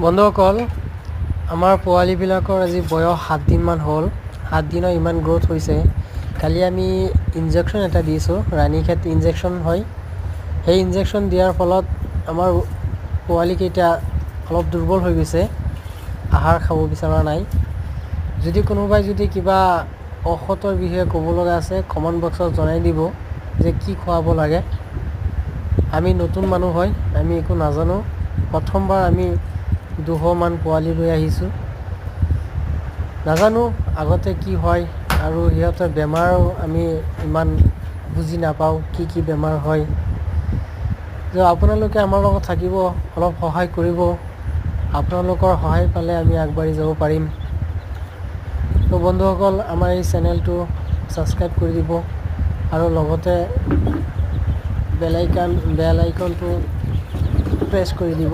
বন্ধুসকল, আমাৰ পোৱালিবিলাকৰ আজি বয়স 7 দিনমান হ'ল। 7 দিনৰ ইমান গ্ৰ'থ হৈছে। কালি আমি ইনজেকশ্যন এটা দিছোঁ, ৰাণীখেত ইনজেকশ্যন হয়। সেই ইনজেকশ্যন দিয়াৰ ফলত আমাৰ পোৱালিকেইটা অলপ দুৰ্বল হৈ গৈছে, আহাৰ খাব বিচৰা নাই। যদি কোনোবাই কিবা ঔষধৰ বিষয়ে ক'ব লগা আছে, কমেণ্ট বক্সত জনাই দিব যে কি খুৱাব লাগে। আমি নতুন মানুহ হয়, আমি একো নাজানো। প্ৰথমবাৰ আমি 200 মান পোৱালি লৈ আহিছোঁ, নাজানো আগতে কি হয় আৰু সিহঁতৰ বেমাৰো আমি ইমান বুজি নাপাওঁ, কি বেমাৰ হয়। আপোনালোকে আমাৰ লগত থাকিব, অলপ সহায় কৰিব। আপোনালোকৰ সহায় পালে আমি আগবাঢ়ি যাব পাৰিম। তো বন্ধুসকল, আমাৰ এই চেনেলটো ছাবস্ক্ৰাইব কৰি দিব আৰু লগতে বেল আইকনটো প্ৰেছ কৰি দিব।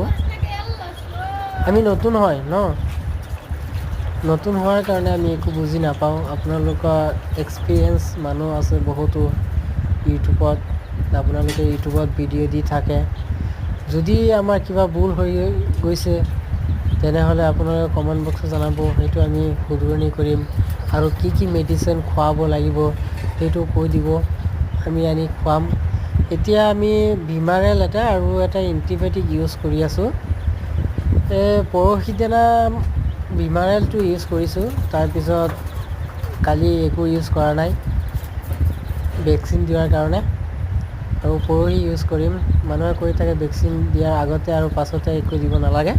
আমি নতুন হয় নতুন হোৱাৰ কাৰণে আমি একো বুজি নাপাওঁ। আপোনালোকৰ এক্সপিৰিয়েঞ্চ মানুহ আছে বহুতো ইউটিউবত, আপোনালোকে ইউটিউবত ভিডিঅ' দি থাকে। যদি আমাৰ কিবা ভুল হৈ গৈছে তেনেহ'লে আপোনালোকে কমেণ্ট বক্সত জনাব, সেইটো আমি শুধৰণি কৰিম। আৰু কি মেডিচিন খুৱাব লাগিব সেইটো কৈ দিব, আমি আনি খুৱাম। এতিয়া আমি ভিমাৰেল এটা আৰু এটা এণ্টিবায়'টিক ইউজ কৰি আছোঁ। পৰহি দিনা ভিমাৰেলটো ইউজ কৰিছোঁ, তাৰপিছত কালি একো ইউজ কৰা নাই ভেকচিন দিয়াৰ কাৰণে, আৰু পৰহি ইউজ কৰিম। মানুহে কৈ থাকে ভেকচিন দিয়াৰ আগতে আৰু পাছতে একো দিব নালাগে।